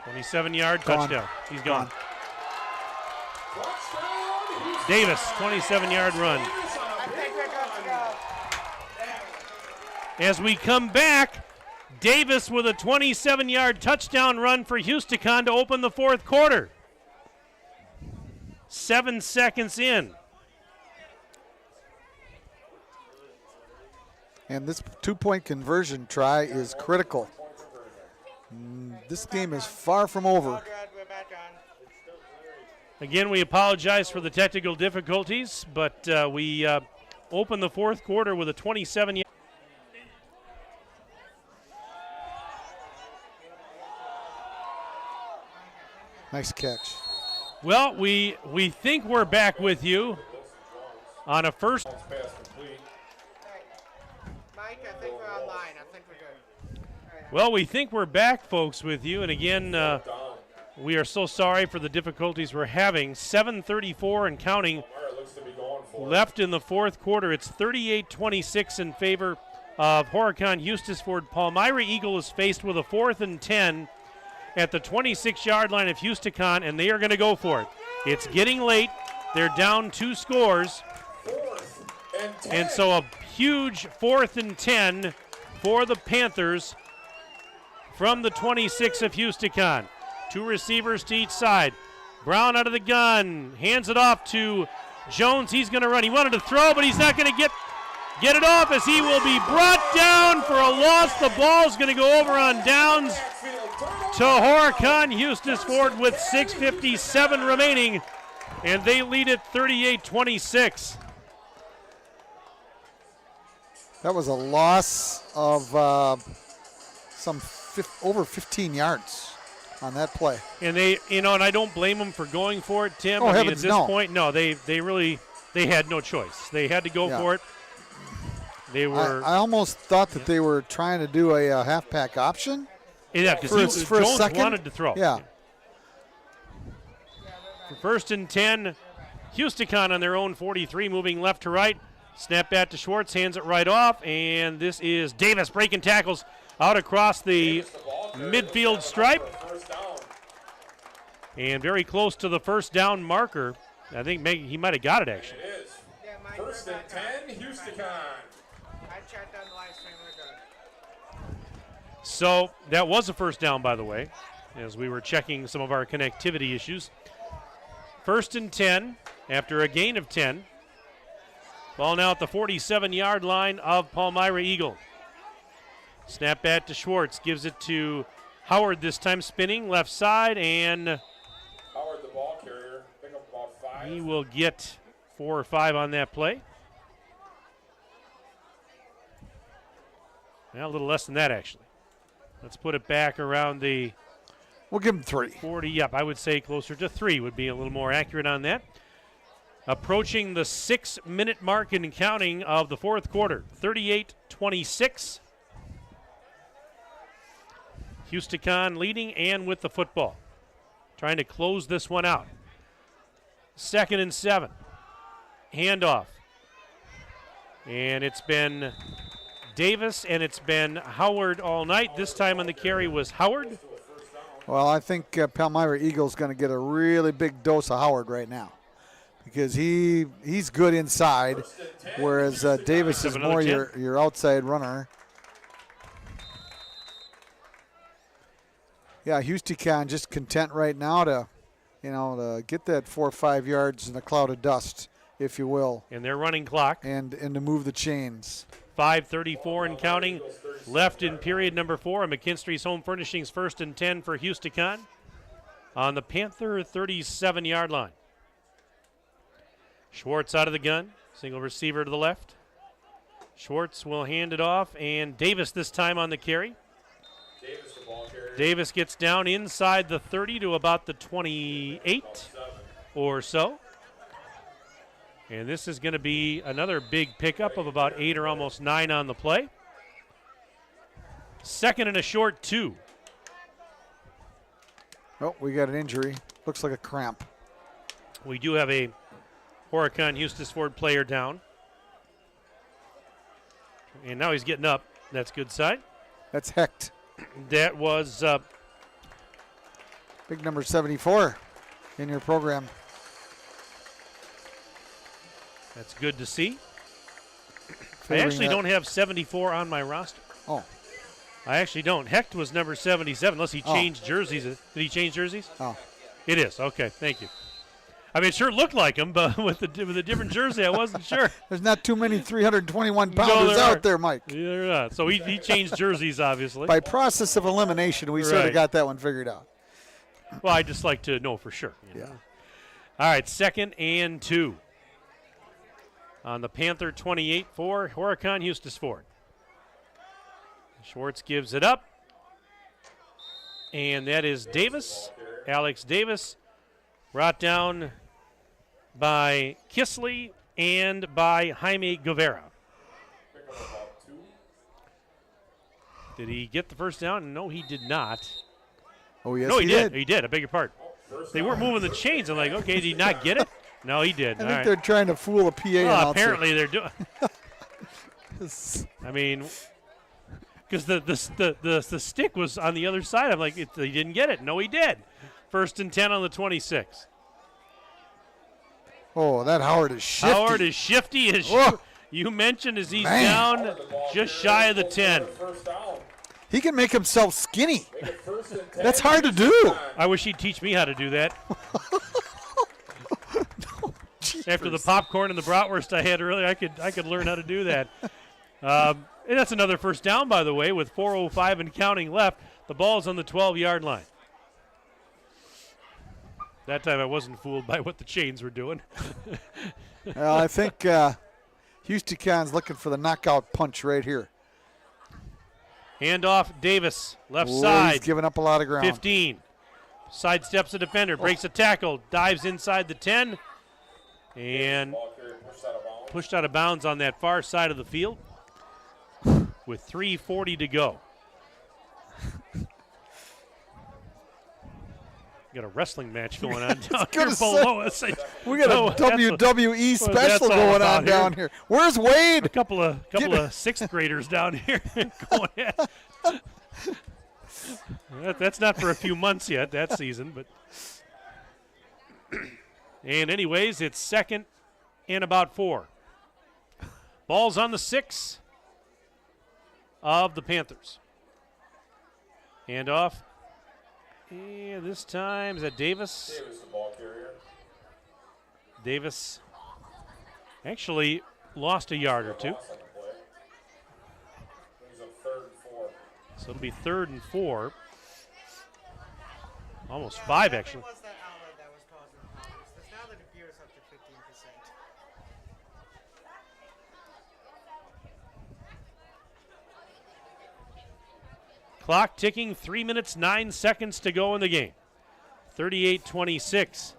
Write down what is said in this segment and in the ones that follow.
27-yard touchdown. He's gone. Davis, 27-yard run. As we come back, Davis with a 27-yard touchdown run for Houston to open the fourth quarter. 7 seconds in. And this two-point conversion try is critical. This game is far from over. Again, we apologize for the technical difficulties, but we open the fourth quarter with a 27-yard. Nice catch. Well, we think we're back with you on a first. Mike, I think we're online. I think we're good. Well, we think we're back, folks, with you. And again, we are so sorry for the difficulties we're having. 7:34 and counting left in the fourth quarter. It's 38-26 in favor of Horicon-Hustisford. Palmyra-Eagle is faced with a 4th and 10 at the 26-yard line of Houston, and they are going to go for it. It's getting late. They're down 2 scores. And so a huge 4th and 10 for the Panthers from the 26 of Houston. 2 receivers to each side. Brown out of the gun, hands it off to Jones. He's going to run. He wanted to throw, but he's not going to get it off as he will be brought down for a loss. The ball is going to go over on downs to Horicon-Hustisford with 6:57 remaining, and they lead it 38-26. That was a loss of over 15 yards on that play. And they, and I don't blame them for going for it, Tim. Oh, I mean, heavens, at this no. point, no, they had no choice. They had to go for it. They were. I almost thought that they were trying to do a half-pack option. Yeah, because Jones wanted to throw. Yeah. For 1st and 10, Houston on their own 43, moving left to right. Snap back to Schwartz, hands it right off, and this is Davis breaking tackles out across the midfield stripe. And very close to the first down marker. I think he might have got it, actually. It is. 1st and 10, Houston. I checked on the live stream. We're good. So that was a first down, by the way, as we were checking some of our connectivity issues. 1st and 10 after a gain of 10. Ball now at the 47-yard line of Palmyra-Eagle. Snap back to Schwartz, gives it to Howard this time, spinning left side, and Howard, the ball carrier, pick up about 5. he will get 4 or 5 on that play. Well, a little less than that, actually. Let's put it back around the We'll give him 3. 40. Yep, I would say closer to 3 would be a little more accurate on that. Approaching the 6-minute mark and counting of the fourth quarter. 38-26. Houston leading and with the football. Trying to close this one out. 2nd and 7. Handoff. And it's been Davis and it's been Howard all night. This time on the carry was Howard. Well, I think Palmyra-Eagle's going to get a really big dose of Howard right now because he's good inside, whereas Davis is more your outside runner. Yeah, Houston just content right now to get that 4 or 5 yards in a cloud of dust, if you will. And their running clock. And to move the chains. 5:34 and counting left in period number 4. McKinstry's Home Furnishings 1st and 10 for Houston on the Panther 37-yard line. Schwartz out of the gun. Single receiver to the left. Schwartz will hand it off, and Davis this time on the carry. Davis, the ball carrier. Davis gets down inside the 30 to about the 28 or so. And this is going to be another big pickup of about 8 or almost 9 on the play. 2nd and a short 2. Oh, we got an injury. Looks like a cramp. We do have a Horicon-Hustisford player down. And now he's getting up. That's good side. That's Hecht. That was Big number 74 in your program. That's good to see. I Favoring actually that. don't have 74 on my roster. Oh, I actually don't. Hecht was number 77, unless he changed jerseys. Did he change jerseys? oh. It is. Okay, thank you. I mean, it sure looked like him, but with a different jersey, I wasn't sure. There's not too many 321 No, pounders there out aren't. there, Mike. Yeah, they're not. So he changed jerseys, obviously. By process of elimination, we sort of Right. got that one figured out. Well, I just like to know for sure. You know? Yeah. All right, 2nd and 2. On the Panther 28 for Horicon-Hustisford. Schwartz gives it up. And that is Davis, Alex Davis, brought down by Kisley and by Jaime Guevara. Did he get the first down? No, he did not. Oh, yes, No, he did. He did. I beg your pardon. They weren't moving the chains. I'm like, okay, did he not get it? No, he did. I All think right. they're trying to fool a PA Well, announcer. apparently they're doing. I mean, because the stick was on the other side. I'm like, he didn't get it. No, he did. 1st and 10 on the 26. Oh, that Howard is shifty. Howard is shifty, as Whoa. you mentioned, as he's Man. down just shy of the 10. First down. He can make himself skinny. Make it 1st and 10. That's hard to do. I wish he'd teach me how to do that. After the popcorn and the bratwurst I had earlier, I could learn how to do that. And that's another first down, by the way, with 4:05 and counting left. The ball's on the 12-yard line. That time I wasn't fooled by what the chains were doing. Well, I think Houston looking for the knockout punch right here. Handoff, Davis, left Ooh, side. He's giving up a lot of ground. 15. Sidesteps a defender, breaks a tackle, dives inside the 10, and Ball carrier pushed out of bounds. pushed out of bounds on that far side of the field with 3:40 to go. Got a wrestling match going on down here gonna below us. We got Oh, a that's what- WWE what that's special all going about on down here. Where's A Wade? couple of 6th graders down here going at. That's not for a few months yet, that season, but and anyways, it's 2nd and about 4. Ball's on the 6 of the Panthers. Handoff. And this time, is that Davis? Davis, the ball carrier. Davis actually lost a yard or two. Loss on the play. He's on 3rd and 4. So it'll be 3rd and 4. Almost 5, actually. It was that outlet that was causing the problems. Because now the computer's up to 15%. Clock ticking, 3 minutes, 9 seconds to go in the game. 38-26.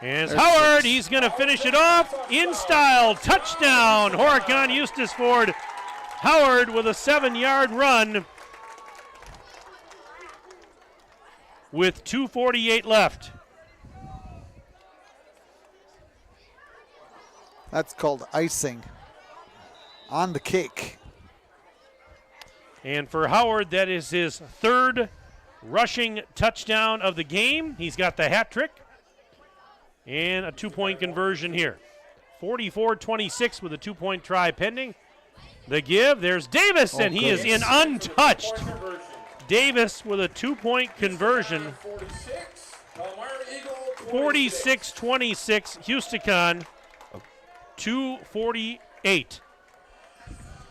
And it's Howard, he's going to finish it off in style. Touchdown, Horicon-Hustisford. Howard with a 7-yard run with 2:48 left. That's called icing on the cake. And for Howard, that is his 3rd rushing touchdown of the game. He's got the hat trick and a 2-point conversion here. 44-26 with a 2-point try pending. The give, there's Davis, and he is in untouched. Davis with a 2-point conversion. 46. Palmyra-Eagle 46-26, Houston, 2:48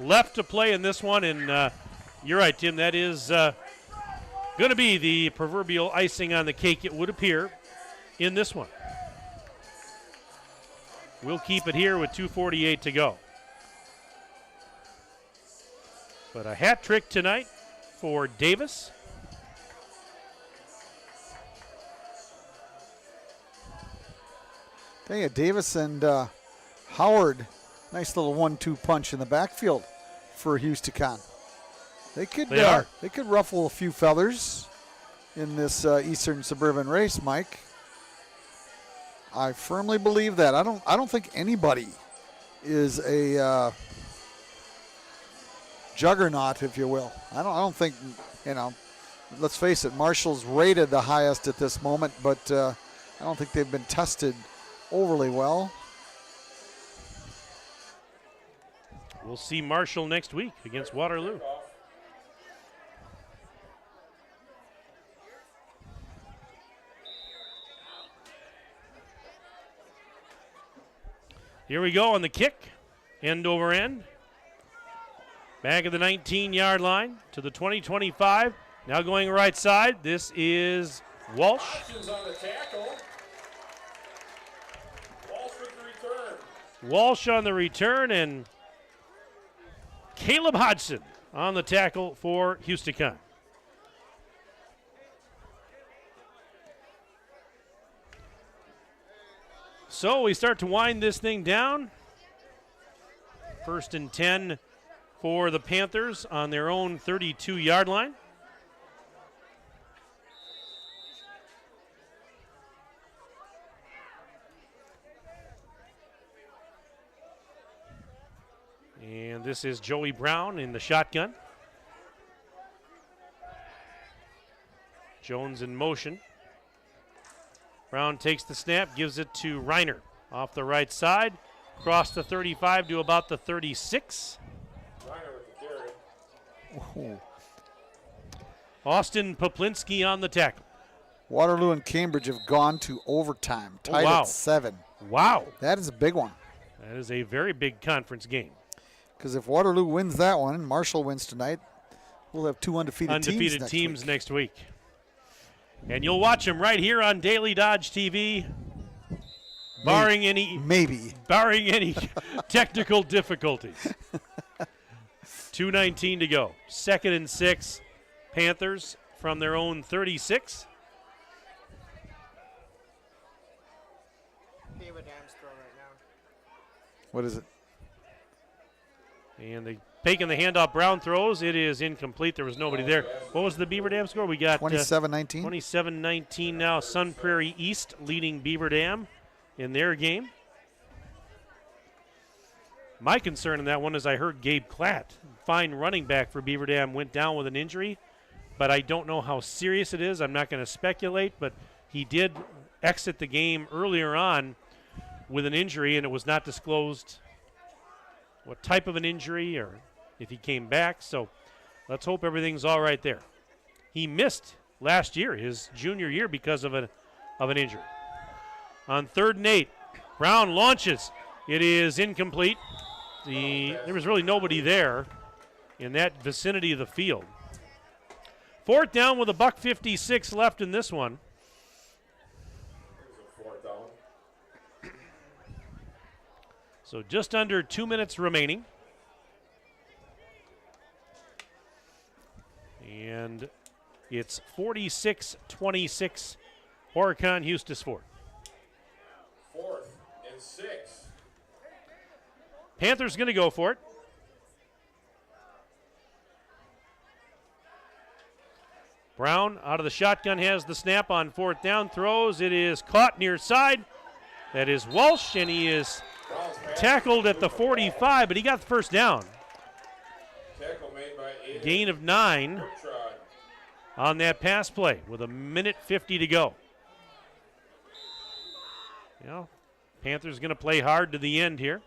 left to play in this one, and you're right, Tim, that is going to be the proverbial icing on the cake, it would appear, in this one. We'll keep it here with 2:48 to go. But a hat trick tonight for Davis. Tell you, Davis and Howard, nice little 1-2 punch in the backfield for Houston. They are. They could ruffle a few feathers in this Eastern Suburban race, Mike. I firmly believe that. I don't think anybody is a juggernaut, if you will. I don't think, let's face it, Marshall's rated the highest at this moment, but I don't think they've been tested overly well. We'll see Marshall next week against Waterloo. Here we go on the kick, end over end. Back of the 19-yard line to the 20-25. Now going right side. This is Walsh. On the tackle. Walsh with the return. Walsh on the return, and Caleb Hodgson on the tackle for Housticon. So we start to wind this thing down. 1st and 10 for the Panthers on their own 32-yard line. And this is Joey Brown in the shotgun. Jones in motion. Brown takes the snap, gives it to Reiner off the right side, across the 35 to about the 36. Reiner with the carry. Ooh. Austin Poplinski on the tackle. Waterloo and Cambridge have gone to overtime, tied wow. at 7. Wow. That is a big one. That is a very big conference game. Because if Waterloo wins that one and Marshall wins tonight, we'll have 2 undefeated teams next week. And you'll watch them right here on Daily Dodge TV, barring any technical difficulties. 2:19 to go. 2nd and 6. Panthers from their own 36. Beaver Dam's throw right now. What is it? And they taking the handoff. Brown throws. It is incomplete. There was nobody there. What was the Beaver Dam score? We got 27-19. 27-19 now. Sun Prairie East leading Beaver Dam in their game. My concern in that one is I heard Gabe Klatt, fine running back for Beaver Dam, went down with an injury, but I don't know how serious it is. I'm not going to speculate, but he did exit the game earlier on with an injury, and it was not disclosed what type of an injury or if he came back. So let's hope everything's all right there. He missed last year, his junior year, because of an injury. On 3rd and 8, Brown launches. It is incomplete. There was really nobody there in that vicinity of the field. 4th down with $1:56 left in this one. So just under 2 minutes remaining. And it's 46-26, Horicon-Hustisford. 4th and 6. Panthers going to go for it. Brown out of the shotgun has the snap on 4th down, throws. It is caught near side. That is Walsh, and he is tackled at the 45, but he got the 1st down. Tackle made by Aiden. Gain of 9 Bertrand. on that pass play with 1:50 to go. Panthers going to play hard to the end here.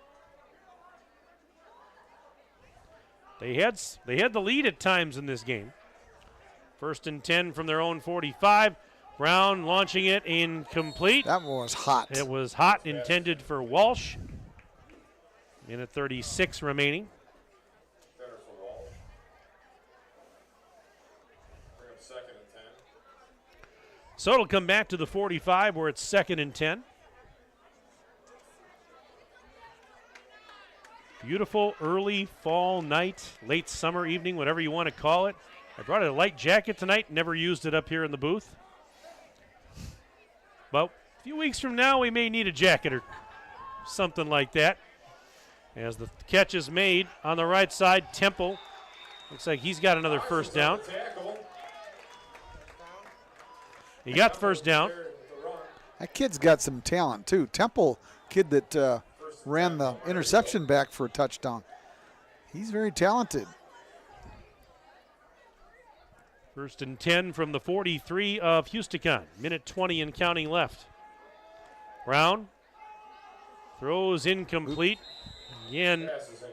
They had the lead at times in this game. 1st and 10 from their own 45. Brown launching it incomplete. That one was hot. It was hot, intended for Walsh. Minute 36 remaining. Better for Walsh. Bring up 2nd and 10. So it'll come back to the 45 where it's 2nd and 10. Beautiful early fall night, late summer evening, whatever you want to call it. I brought a light jacket tonight, never used it up here in the booth. But a few weeks from now, we may need a jacket or something like that. As the catch is made on the right side, Temple. Looks like he's got another 1st down. He got the 1st down. That kid's got some talent, too. Temple kid that ran the interception back for a touchdown. He's very talented. 1st and 10 from the 43 of Housticon. Minute 20 and counting left. Brown throws incomplete. Again,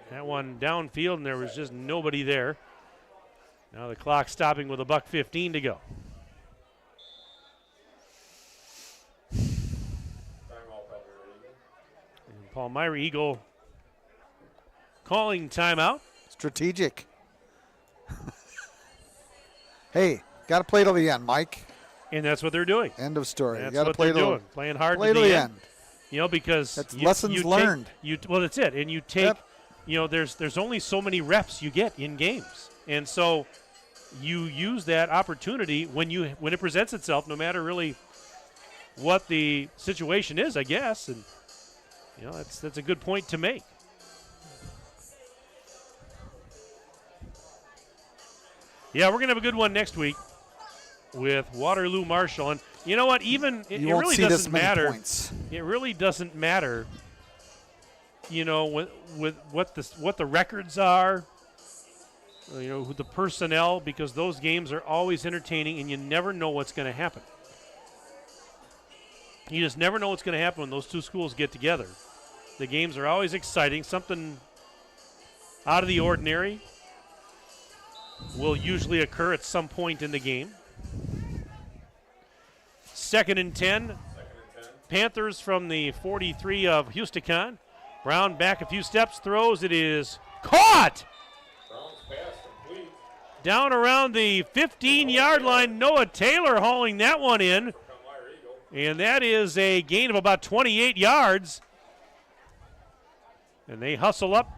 that one downfield, and there was just nobody there. Now the clock stopping with $1:15 to go. And Palmyra-Eagle calling timeout. Strategic. Hey, got to play till the end, Mike. And that's what they're doing. End of story. That's you got to what play they're till doing. Playing hard play to the end. You know, because that's lessons learned. Well, that's it. And you take, you know, there's only so many reps you get in games, and so you use that opportunity when it presents itself, no matter really what the situation is, I guess. And you know, that's a good point to make. Yeah, we're gonna have a good one next week with Waterloo Marshall. And you know what? Even it really doesn't matter. Points. It really doesn't matter. You know, with what the records are. You know, the personnel, because those games are always entertaining, and you never know what's going to happen. You just never know what's going to happen when those two schools get together. The games are always exciting. Something out of the ordinary will usually occur at some point in the game. 2nd and 10. Panthers from the 43 of Housticon. Brown back a few steps, throws. It is caught! Down around the 15-yard line. Noah Taylor hauling that one in. And that is a gain of about 28 yards. And they hustle up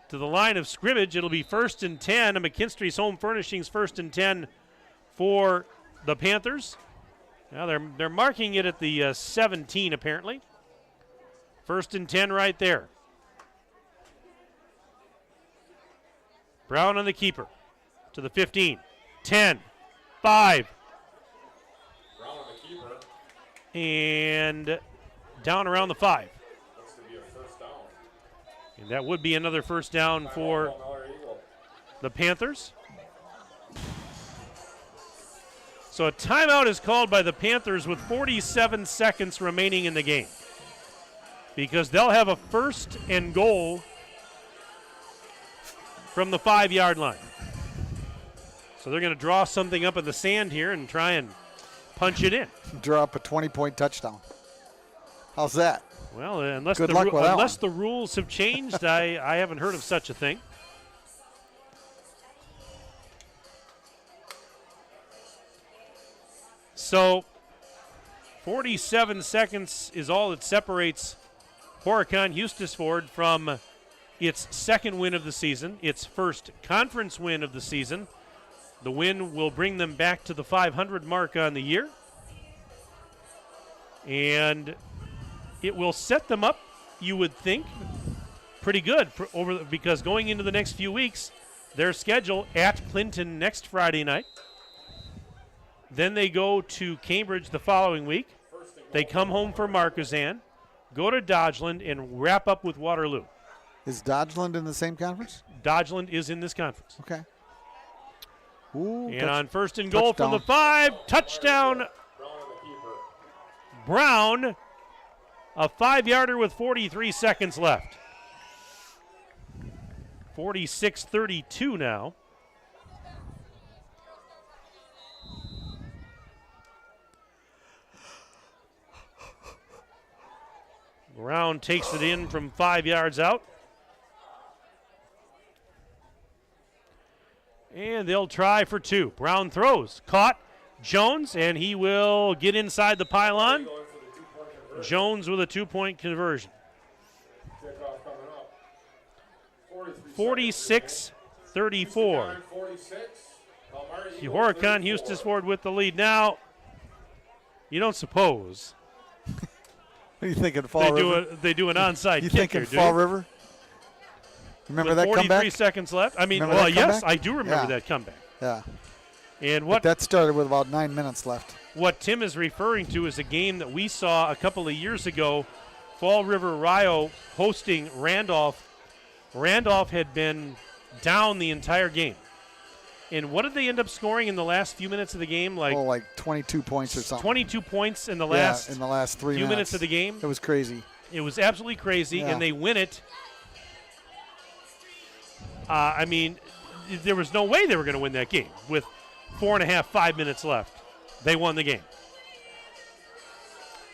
to the line of scrimmage. It'll be 1st and 10. McKinstry's Home Furnishings 1st and 10 for the Panthers. Now they're marking it at the 17 apparently. 1st and 10 right there. Brown on the keeper to the 15, 10, 5. Brown on the keeper. And down around the 5. Looks to be a first down. And that would be another first down for the Panthers. So a timeout is called by the Panthers with 47 seconds remaining in the game, because they'll have a 1st and goal from the 5-yard line. So they're going to draw something up in the sand here and try and punch it in. Draw up a 20-point touchdown. How's that? Well, unless the rules have changed, I haven't heard of such a thing. So 47 seconds is all that separates Horicon-Hustisford from its 2nd win of the season, its 1st conference win of the season. The win will bring them back to the 500 mark on the year. And it will set them up, you would think, pretty good because going into the next few weeks, their schedule at Clinton next Friday night. Then they go to Cambridge the following week. They come home for Marquezan, go to Dodgeland, and wrap up with Waterloo. Is Dodgeland in the same conference? Dodgeland is in this conference. Okay. Ooh, and on 1st and goal from the 5, touchdown. Brown, a 5-yarder with 43 seconds left. 46-32 now. Brown takes it in from 5 yards out. And they'll try for 2. Brown throws. Caught. Jones, and he will get inside the pylon. Jones with a 2-point conversion. 46-34. Horicon-Hustisford with the lead. Now, you don't suppose what are you thinking, Fall River? They do an onside you kick thinking Fall River? Remember with that 43 comeback? Seconds left. I mean, remember yes, I do remember that comeback. Yeah. And what? But that started with about 9 minutes left. what Tim is referring to is a game that we saw a couple of years ago, Fall River Rio hosting Randolph. Randolph had been down the entire game. And what did they end up scoring in the last few minutes of the game? Like 22 points or something. 22 points in the Yeah, last in the last 3 few minutes. minutes of the game. It was crazy. It was absolutely crazy, Yeah. and they win it. I mean, there was no way they were going to win that game with 4.5, 5 minutes left. They won the game.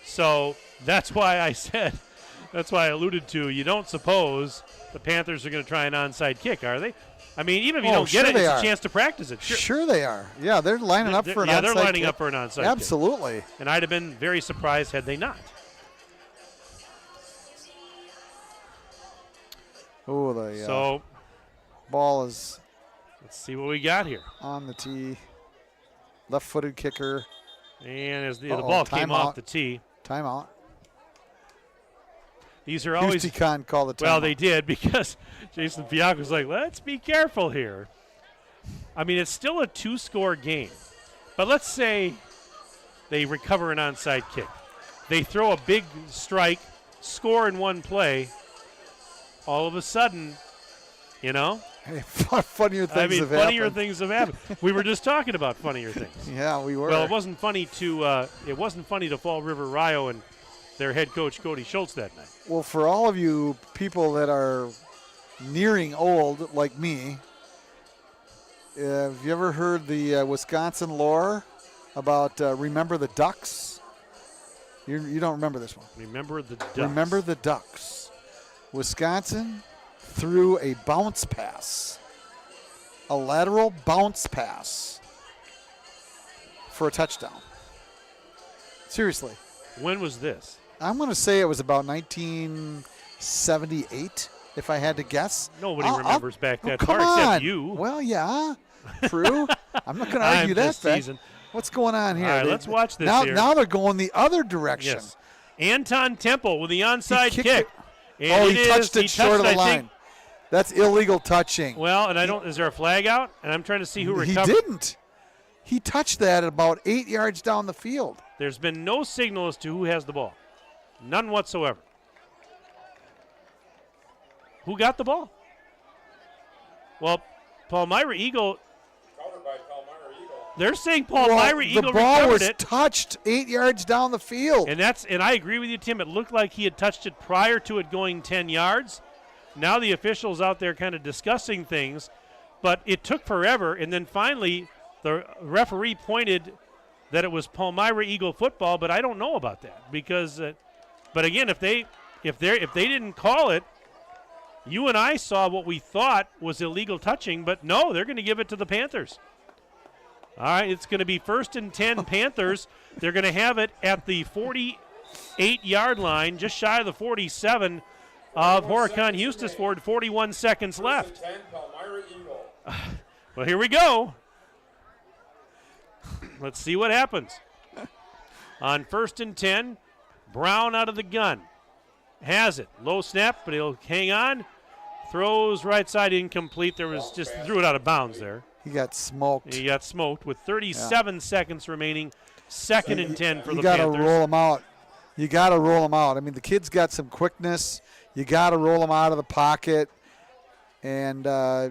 So that's why I said, that's why I alluded to, you don't suppose the Panthers are going to try an onside kick, are they? I mean, even if you don't get it, it's a chance to practice it. Sure they are. Yeah, they're lining up for an onside Yeah, they're lining kick. up for an onside kick. Absolutely. And I'd have been very surprised had they not. Oh, the So ball is let's see what we got here. on the tee. Left-footed kicker. And as the Uh-oh, ball came off timeout. the tee. Timeout. These are always Housticon called the timeout. well, they did because Jason Fiac was like, let's be careful here. I mean, it's still a 2-score game. But let's say they recover an onside kick. They throw a big strike, score in one play. All of a sudden, you know, Hey, funnier things have funnier happened. things have happened. We were just talking about funnier things. Yeah, we were. Well, it wasn't funny to Fall River Rio and their head coach Cody Schultz that night. Well, for all of you people that are nearing old like me, have you ever heard the Wisconsin lore about Remember the Ducks? You don't remember this one. Remember the Ducks. Remember the Ducks. Wisconsin threw a bounce pass, a lateral bounce pass for a touchdown. Seriously. When was this? I'm going to say it was about 1978, if I had to guess. Nobody remembers back that come far except on. you. Well, yeah, true. I'm not going to I'm argue that just fact. teasing. What's going on here? All right, let's watch this now, here. Now they're going the other direction. Yes. Anton Temple with the onside kicked kick. it. And He touched it short of the I line. think. That's illegal touching. Well, and is there a flag out? And I'm trying to see who He recovered. didn't. He touched that at about 8 yards down the field. There's been no signal as to who has the ball. None whatsoever. Who got the ball? Well, Palmyra-Eagle. Covered by Palmyra-Eagle. They're saying Well, Palmyra-Eagle the ball recovered was it. touched 8 yards down the field. And I agree with you, Tim. It looked like he had touched it prior to it going 10 yards. Now the officials out there kind of discussing things, but it took forever. And then finally, the referee pointed that it was Palmyra-Eagle football, but I don't know about that because. But again, if they didn't call it, you and I saw what we thought was illegal touching, but no, they're going to give it to the Panthers. All right, it's going to be 1st and 10 Panthers. They're going to have it at the 48-yard line, just shy of the 47 of Horicon-Hustisford, 41 seconds left. 10, Palmyra-Eagle. Well, here we go. Let's see what happens. On 1st and 10, Brown out of the gun. Has it. Low snap, but he'll hang on. Throws right side incomplete. There was just threw it out of bounds there. He got smoked. He got smoked with 37 seconds remaining. 2nd and 10 for the You got to Panthers. roll him out. You got to roll him out. I mean, the kid's got some quickness. You got to roll him out of the pocket and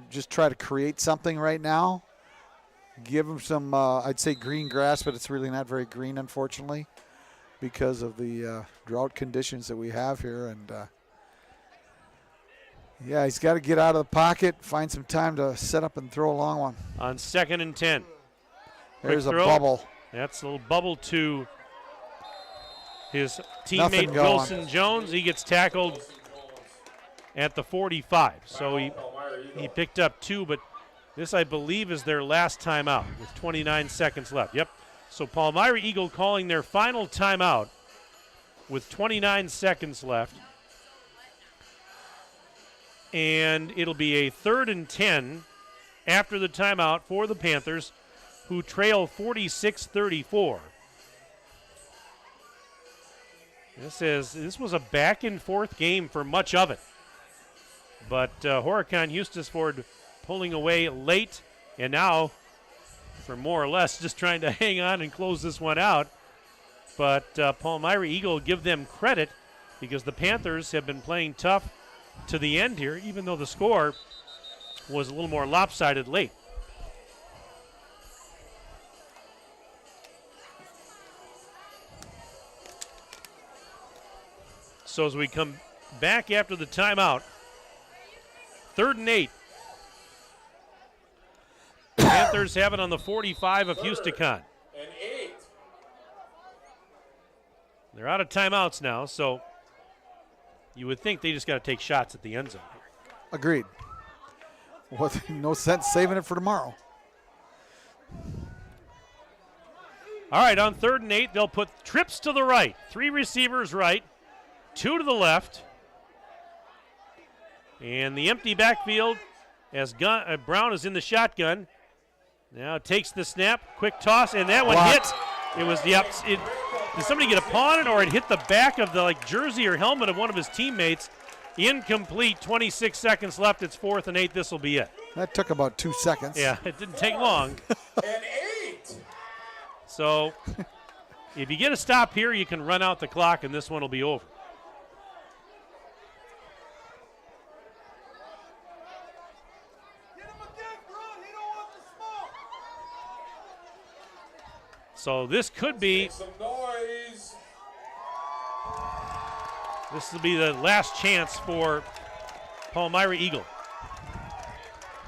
just try to create something right now. Give him some, I'd say green grass, but it's really not very green, unfortunately, because of the drought conditions that we have here. And, yeah, he's got to get out of the pocket, find some time to set up and throw a long one. On 2nd and 10. There's a throw. bubble. That's a little bubble to his Nothing teammate going. Wilson Jones. He gets tackled at the 45. So he picked up 2, but this, I believe, is their last timeout with 29 seconds left. Yep. So Palmyra-Eagle calling their final timeout with 29 seconds left. And it'll be a 3rd and 10 after the timeout for the Panthers, who trail 46-34. This was a back and forth game for much of it. But Horicon-Hustisford pulling away late, and now for more or less just trying to hang on and close this one out. But Palmyra-Eagle, give them credit because the Panthers have been playing tough to the end here, even though the score was a little more lopsided late. So as we come back after the timeout, 3rd and 8. Panthers have it on the 45 of Housticon. And 8. They're out of timeouts now, so you would think they just got to take shots at the end zone here. Agreed. Well, no sense saving it for tomorrow. All right, on 3rd and 8, they'll put trips to the right. 3 receivers right, 2 to the left. And the empty backfield as Brown is in the shotgun. Now takes the snap, quick toss, and that one hit. It was did somebody get a paw on it, or it hit the back of the jersey or helmet of one of his teammates? Incomplete. 26 seconds left. It's 4th and 8. This will be it. That took about 2 seconds. Yeah, it didn't take long. And 8. So if you get a stop here, you can run out the clock, and this one will be over. So this could be. Make some noise. This will be the last chance for Palmyra-Eagle.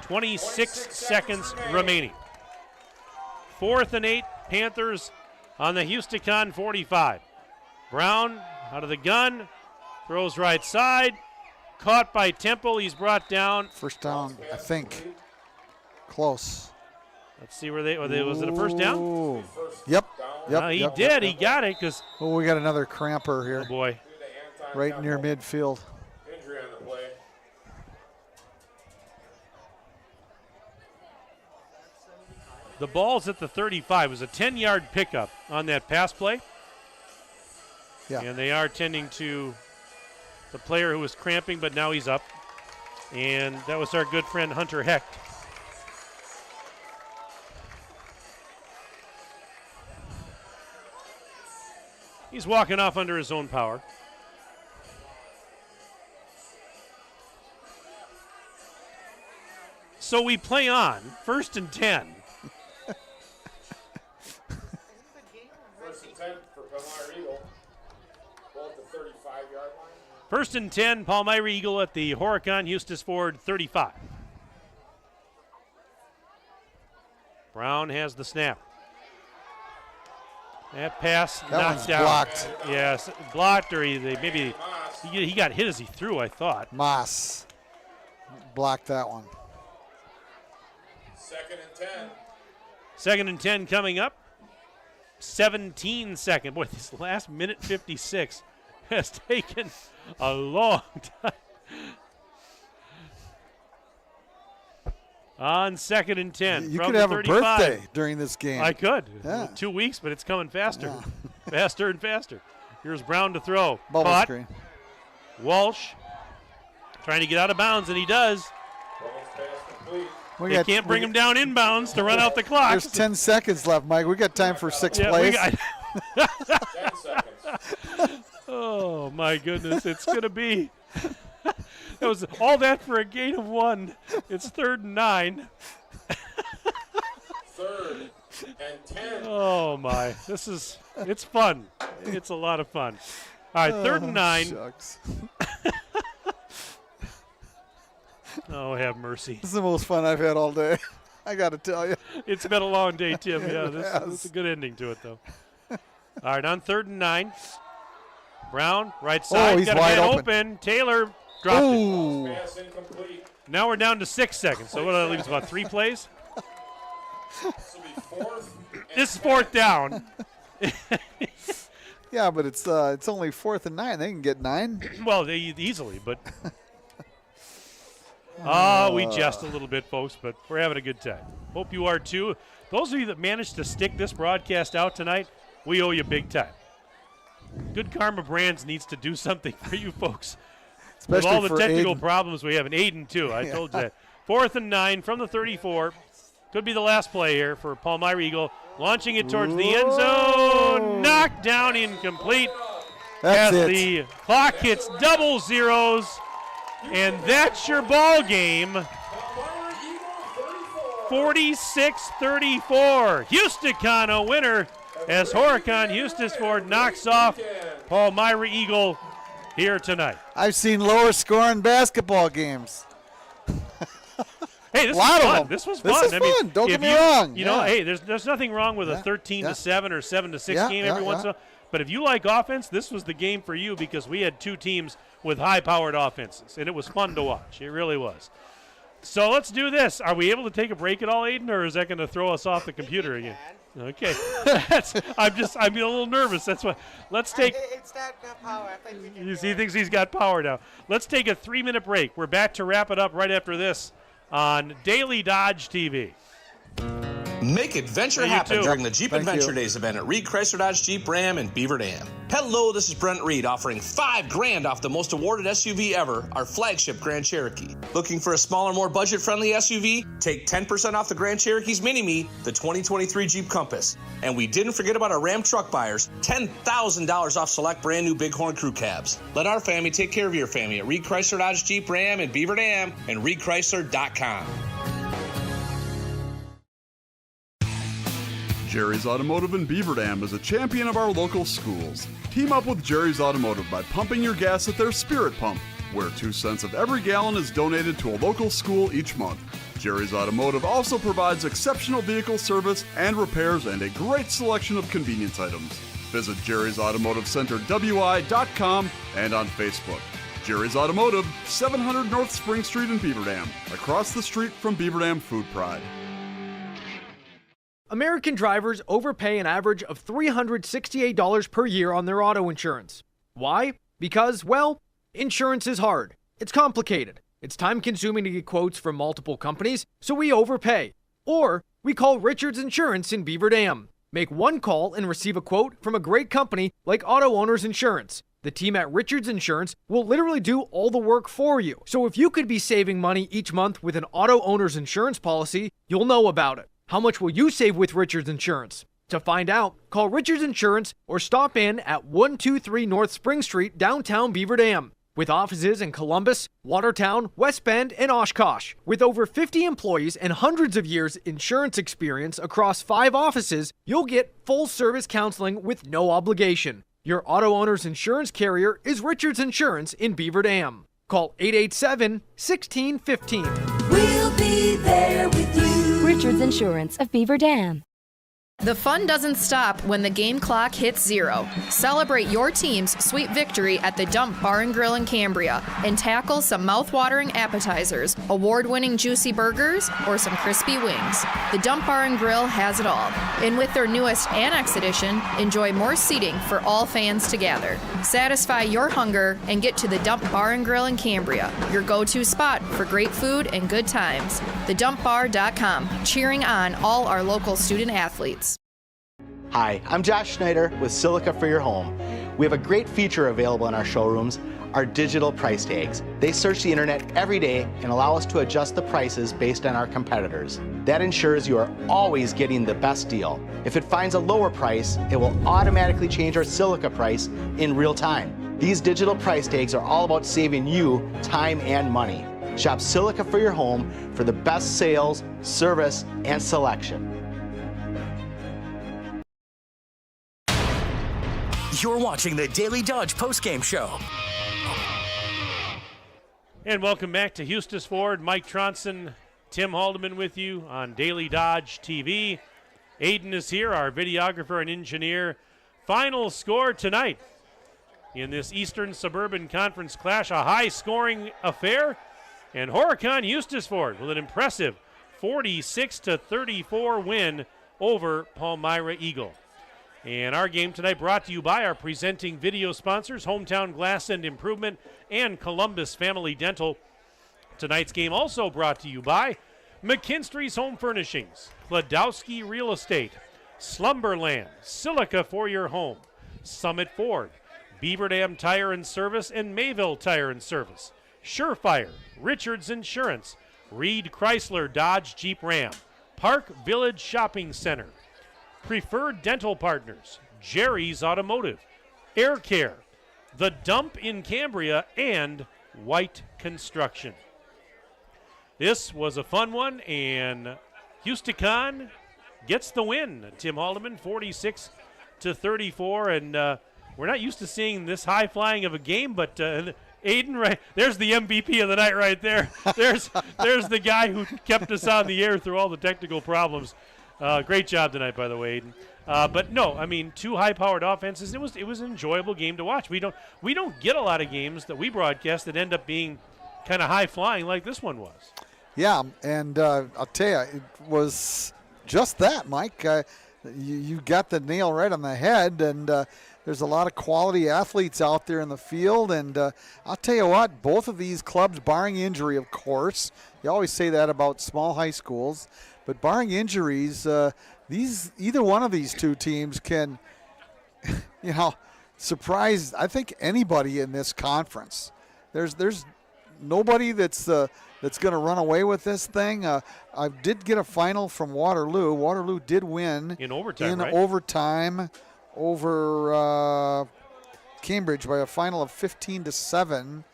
26 seconds remaining. 4th and 8, Panthers on the Housticon 45. Brown out of the gun, throws right side, caught by Temple. He's brought down. First down, I think. Close. Let's see where was it a first down? Ooh. Yep. He did. He got it because. Oh, we got another cramper here. Oh boy. Right near midfield. Injury on the play. The ball's at the 35. It was a 10-yard pickup on that pass play. Yeah. And they are tending to the player who was cramping, but now he's up. And that was our good friend Hunter Hecht. He's walking off under his own power. So we play on, 1st and 10. 1st and 10 for Palmyra-Eagle. Ball at the 35-yard line. 1st and 10, Palmyra-Eagle at the Horicon-Hustisford 35. Brown has the snap. That pass knocked out. Blocked. Yes, blocked, or maybe he got hit as he threw, I thought. Moss blocked that one. 2nd and 2nd 10. and 10 coming up. 17 seconds. Boy, this last minute 56 has taken a long time. On 2nd and 10. You from could the have 35. a birthday during this game. I could. Yeah. 2 weeks, but it's coming faster. Yeah. Faster and faster. Here's Brown to throw. Bubble Caught. screen. Walsh trying to get out of bounds, and he does. Almost pass complete. They can't bring him down inbounds to run out the clock. There's 10 seconds left, Mike. We got time for 6 plays. 10 seconds. Oh, my goodness. It's going to be. That was all that for a gain of 1. It's 3rd and 9. 3rd and 10. Oh, my. It's fun. It's a lot of fun. All right, 3rd and 9. Shucks. Oh, have mercy. This is the most fun I've had all day. I got to tell you. It's been a long day, Tim. Yeah, this is a good ending to it, though. All right, on 3rd and 9. Brown, right side. He's got a wide man open. Taylor dropped Ooh. Pass incomplete. it. Now we're down to 6 seconds. So what leaves about 3 plays? This will be 4th. This is 4th down. Yeah, but it's only 4th and 9. They can get 9. Well, they easily, but we jest a little bit, folks, but we're having a good time. Hope you are too. Those of you that managed to stick this broadcast out tonight, we owe you big time. Good Karma Brands needs to do something for you folks. Especially with all the for technical Aiden. problems we have. And Aiden, too. I told you that. 4th and 9 from the 34. Could be the last play here for Palmyra-Eagle. Launching it towards the end zone. Knocked down, incomplete. That's as it. the clock hits double zeros. And that's your ball game. 46-34. Houston a winner as Horicon-Hustisford knocks off Palmyra-Eagle here tonight. I've seen lower scoring basketball games. Hey, this A lot was of fun. them. This was This fun. is I mean, fun. Don't if get me wrong. You know, Yeah. hey, there's nothing wrong with a 13-7 or 7-6 game every once in a while. But if you like offense, this was the game for you because we had two teams with high-powered offenses, and it was fun to watch. It really was. So let's do this. Are we able to take a break at all, Aiden, or is that going to throw us off the computer again? Okay. I'm a little nervous. That's why. Let's take. It's not power. I think we can He thinks he's got power now. Let's take a 3-minute break. We're back to wrap it up right after this on Daily Dodge TV. Make adventure You happen too. during the Jeep Thank Adventure you. Days event at Reed Chrysler Dodge Jeep Ram in Beaver Dam. Hello, this is Brent Reed offering $5,000 off the most awarded SUV ever, our flagship Grand Cherokee. Looking for a smaller, more budget-friendly SUV? Take 10% off the Grand Cherokee's Mini-Me, the 2023 Jeep Compass. And we didn't forget about our Ram truck buyers, $10,000 off select brand new Bighorn crew cabs. Let our family take care of your family at Reed Chrysler Dodge Jeep Ram in Beaver Dam and ReedChrysler.com. Jerry's Automotive in Beaver Dam is a champion of our local schools. Team up with Jerry's Automotive by pumping your gas at their Spirit Pump, where 2 cents of every gallon is donated to a local school each month. Jerry's Automotive also provides exceptional vehicle service and repairs and a great selection of convenience items. Visit Jerry's Automotive Center WI.com and on Facebook. Jerry's Automotive, 700 North Spring Street in Beaver Dam, across the street from Beaver Dam Food Pride. American drivers overpay an average of $368 per year on their auto insurance. Why? Because, well, insurance is hard. It's complicated. It's time-consuming to get quotes from multiple companies, so we overpay. Or we call Richards Insurance in Beaver Dam. Make one call and receive a quote from a great company like Auto Owners Insurance. The team at Richards Insurance will literally do all the work for you. So if you could be saving money each month with an Auto Owners Insurance policy, you'll know about it. How much will you save with Richards Insurance? To find out, call Richards Insurance or stop in at 123 North Spring Street, downtown Beaver Dam. With offices in Columbus, Watertown, West Bend, and Oshkosh. With over 50 employees and hundreds of years insurance experience across 5 offices, you'll get full-service counseling with no obligation. Your auto owner's insurance carrier is Richards Insurance in Beaver Dam. Call 887-1615. We'll be there with you. Richards Insurance of Beaver Dam. The fun doesn't stop when the game clock hits 0. Celebrate your team's sweet victory at the Dump Bar and Grill in Cambria and tackle some mouth-watering appetizers, award-winning juicy burgers, or some crispy wings. The Dump Bar and Grill has it all. And with their newest Annex edition, enjoy more seating for all fans to gather. Satisfy your hunger and get to the Dump Bar and Grill in Cambria, your go-to spot for great food and good times. TheDumpBar.com, cheering on all our local student athletes. Hi, I'm Josh Schneider with Silica for Your Home. We have a great feature available in our showrooms, our digital price tags. They search the internet every day and allow us to adjust the prices based on our competitors. That ensures you are always getting the best deal. If it finds a lower price, it will automatically change our Silica price in real time. These digital price tags are all about saving you time and money. Shop Silica for Your Home for the best sales, service, and selection. You're watching the Daily Dodge postgame show. And welcome back to Hustisford. Mike Tronson, Tim Haldeman with you on Daily Dodge TV. Aiden is here, our videographer and engineer. Final score tonight in this Eastern Suburban Conference clash, a high-scoring affair. And Horicon-Hustisford with an impressive 46-34 win over Palmyra-Eagle. And our game tonight brought to you by our presenting video sponsors, Hometown Glass and Improvement and Columbus Family Dental. Tonight's game also brought to you by McKinstry's Home Furnishings, Kladowski Real Estate, Slumberland, Silica for Your Home, Summit Ford, Beaver Dam Tire and Service, and Mayville Tire and Service, Surefire, Richards Insurance, Reed Chrysler Dodge Jeep Ram, Park Village Shopping Center, Preferred Dental Partners, Jerry's Automotive, Air Care, The Dump in Cambria, and White Construction. This was a fun one, and Houston gets the win. Tim Haldeman, 46-34, and we're not used to seeing this high flying of a game, but Aiden, right there's the MVP of the night right there. There's the guy who kept us on the air through all the technical problems. Great job tonight, by the way, Aiden. But no, I mean, two high-powered offenses. It was an enjoyable game to watch. We don't get a lot of games that we broadcast that end up being kind of high-flying like this one was. Yeah, and I'll tell you, it was just that, Mike. You got the nail right on the head, and there's a lot of quality athletes out there in the field. And I'll tell you what, both of these clubs, barring injury, of course, you always say that about small high schools, but barring injuries, either one of these two teams can, surprise, I think, anybody in this conference. There's nobody that's going to run away with this thing. I did get a final from Waterloo. Waterloo did win in overtime, right? Overtime over Cambridge by a final of 15-7.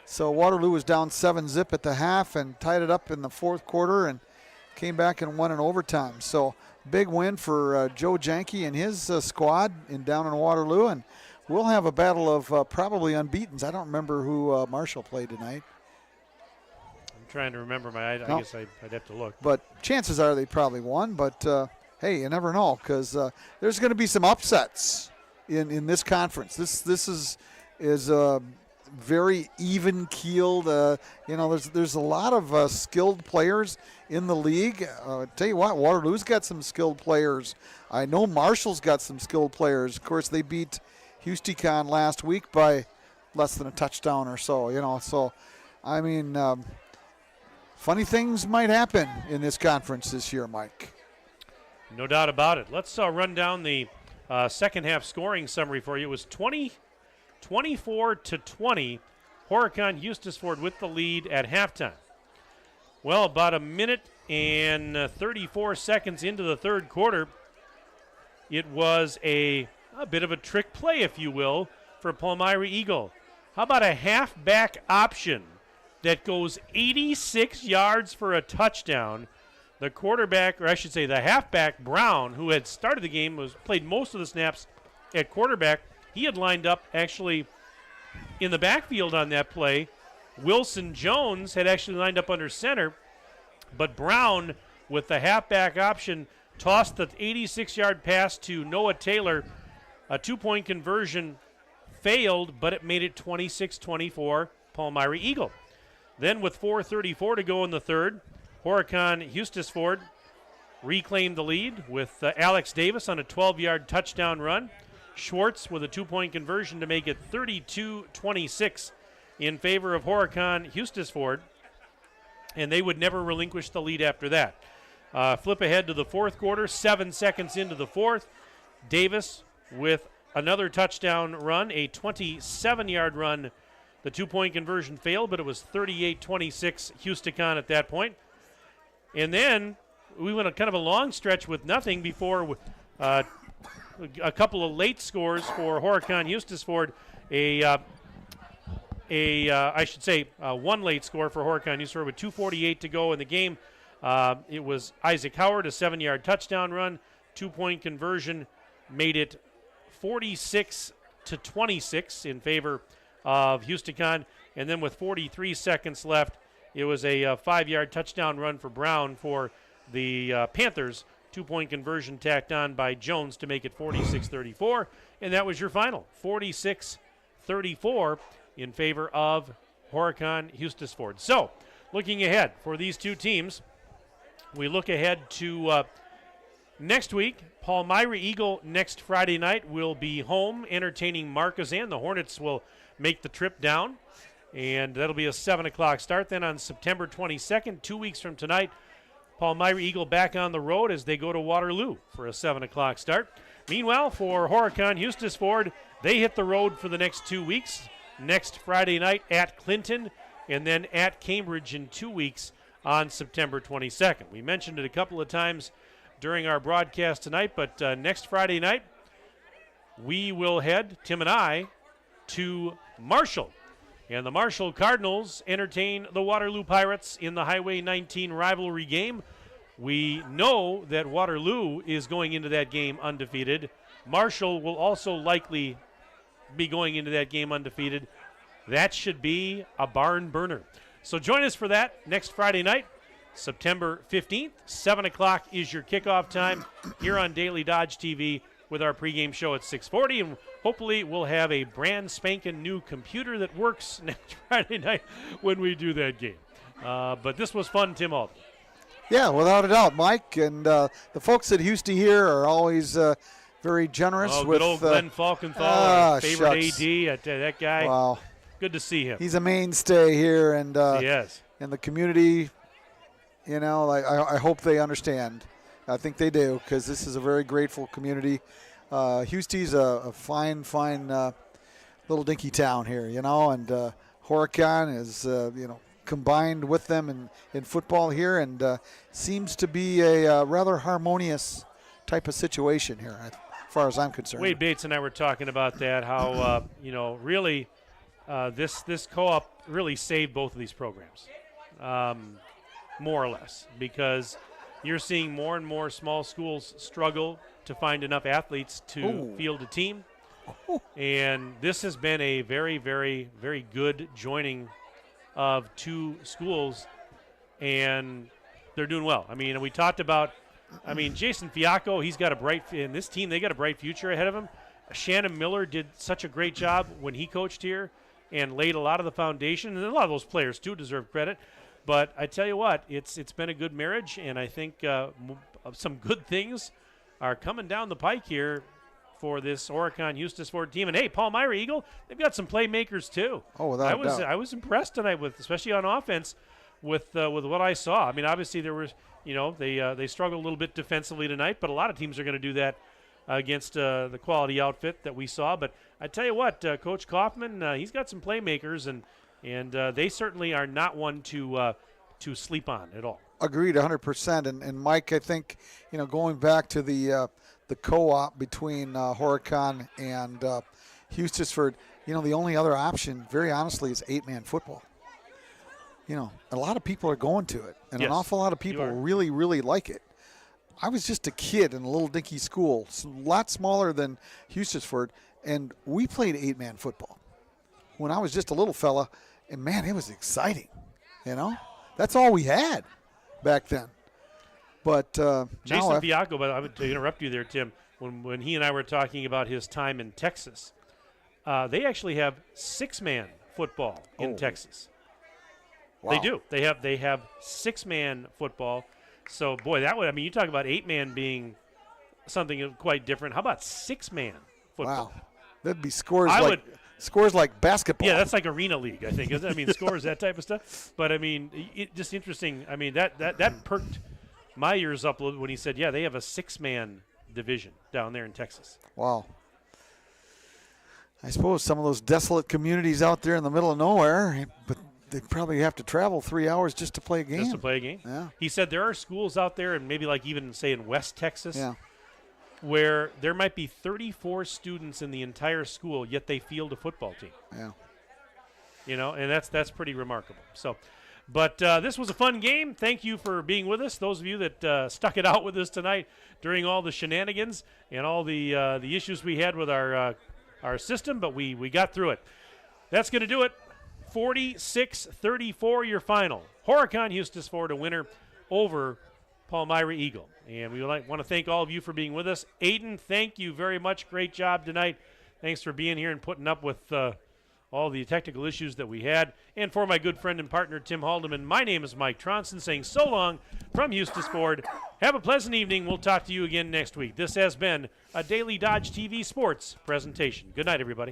So Waterloo was down 7-0 at the half and tied it up in the fourth quarter and came back and won in overtime. So big win for Joe Janke and his squad down in Waterloo. And we'll have a battle of probably unbeatens. I don't remember who Marshall played tonight. I'm trying to remember. I guess I'd have to look. But chances are they probably won. But, hey, you never know, because there's going to be some upsets in this conference. This is very even-keeled. There's a lot of skilled players in the league. Tell you what, Waterloo's got some skilled players. I know Marshall's got some skilled players. Of course, they beat Houston last week by less than a touchdown or so. So I mean, funny things might happen in this conference this year, Mike. No doubt about it. Let's run down the second half scoring summary for you. It was 24-20. Horicon-Hustisford with the lead at halftime. Well, about a minute and 34 seconds into the third quarter, it was a bit of a trick play, if you will, for Palmyra-Eagle. How about a halfback option that goes 86 yards for a touchdown? The quarterback, or I should say the halfback, Brown, who had started the game, played most of the snaps at quarterback. He had lined up actually in the backfield on that play. Wilson Jones had actually lined up under center, but Brown, with the halfback option, tossed the 86-yard pass to Noah Taylor. A two-point conversion failed, but it made it 26-24 Palmyra-Eagle. Then with 4:34 to go in the third, Horicon-Hustisford reclaimed the lead with Alex Davis on a 12-yard touchdown run. Schwartz with a two-point conversion to make it 32-26 in favor of Horicon-Hustisford, and they would never relinquish the lead after that. Flip ahead to the fourth quarter, 7 seconds into the fourth. Davis with another touchdown run, a 27-yard run. The two-point conversion failed, but it was 38-26 Houston at that point. And then we went a kind of a long stretch with nothing before a couple of late scores for Horicon-Hustisford. One late score for Horicon-Hustisford with 2:48 to go in the game. It was Isaac Howard, a 7-yard touchdown run. Two-point conversion made it 46-26 in favor of Houston. And then with 43 seconds left, it was a 5-yard touchdown run for Brown for the Panthers. Two-point conversion tacked on by Jones to make it 46-34. And that was your final, 46-34 in favor of Horicon-Hustisford. So, looking ahead for these two teams, we look ahead to next week. Palmyra-Eagle next Friday night will be home entertaining Marquezan. The Hornets will make the trip down, and that'll be a 7 o'clock start. Then on September 22nd, 2 weeks from tonight, Palmyra-Eagle back on the road as they go to Waterloo for a 7 o'clock start. Meanwhile, for Horicon-Hustisford, they hit the road for the next 2 weeks. Next Friday night at Clinton, and then at Cambridge in 2 weeks on September 22nd. We mentioned it a couple of times during our broadcast tonight, but next Friday night, we will head, Tim and I, to Marshall. And the Marshall Cardinals entertain the Waterloo Pirates in the Highway 19 rivalry game. We know that Waterloo is going into that game undefeated. Marshall will also likely be going into that game undefeated. That should be a barn burner. So join us for that next Friday night, September 15th. 7 o'clock is your kickoff time here on Daily Dodge TV with our pregame show at 6:40. And hopefully we'll have a brand spanking new computer that works next Friday night when we do that game. But this was fun, Tim Alden. Yeah, without a doubt, Mike. And the folks at Houston here are always very generous. Oh, with good old Glenn Falkenthal, our favorite shucks. AD. That guy. Wow. Good to see him. He's a mainstay here, and yes. In the community, you know, I hope they understand. I think they do, because this is a very grateful community. Houston's a fine little dinky town here, you know, and Horicon is, combined with them in football here, and seems to be a rather harmonious type of situation here, as far as I'm concerned. Wade Bates and I were talking about that, how, really this co-op really saved both of these programs, more or less, because you're seeing more and more small schools struggle to find enough athletes to field a team. And this has been a very, very, very good joining of two schools, and they're doing well. I mean, we talked about, Jason Fiacco, he's got in this team, they got a bright future ahead of him. Shannon Miller did such a great job when he coached here and laid a lot of the foundation, and a lot of those players, too, deserve credit. But I tell you what, it's been a good marriage, and I think some good things are coming down the pike here for this Horicon-Hustisford team. And, hey, Palmyra-Eagle, they've got some playmakers, too. Oh, without a doubt. I was impressed tonight, especially on offense, with what I saw. I mean, obviously there was, they struggled a little bit defensively tonight, but a lot of teams are going to do that against the quality outfit that we saw. But I tell you what, Coach Kaufman, he's got some playmakers, and they certainly are not one to sleep on at all. Agreed 100%. And Mike, I think, going back to the co-op between Horicon and Hustisford, the only other option, very honestly, is 8-man football. A lot of people are going to it, and yes, an awful lot of people really, really like it. I was just a kid in a little dinky school, a lot smaller than Hustisford, and we played 8-man football when I was just a little fella, and, man, it was exciting, That's all we had back then. But Jason Fiacco, but I would to interrupt you there, Tim, when he and I were talking about his time in Texas, they actually have 6-man football in Texas. Wow. They do. They have 6-man football. So, boy, that would, you talk about 8-man being something quite different. How about 6-man football? Wow. That'd be scores like basketball. Yeah, that's like Arena League, I think. Scores, that type of stuff. But, just interesting. That perked my ears up a little when he said, yeah, they have a 6-man division down there in Texas. Wow. I suppose some of those desolate communities out there in the middle of nowhere, but they probably have to travel 3 hours just to play a game. Just to play a game. Yeah. He said there are schools out there, and maybe like even, say, in West Texas, where there might be 34 students in the entire school, yet they field a football team. Yeah. And that's pretty remarkable. So, but this was a fun game. Thank you for being with us. Those of you that stuck it out with us tonight during all the shenanigans and all the issues we had with our system, but we got through it. That's going to do it. 46-34 your final. Horicon-Hustisford a winner over Palmyra-Eagle. And we want to thank all of you for being with us. Aiden, thank you very much. Great job tonight. Thanks for being here and putting up with all the technical issues that we had. And for my good friend and partner, Tim Haldeman, my name is Mike Tronson, saying so long from Hustisford. Have a pleasant evening. We'll talk to you again next week. This has been a Daily Dodge TV Sports presentation. Good night, everybody.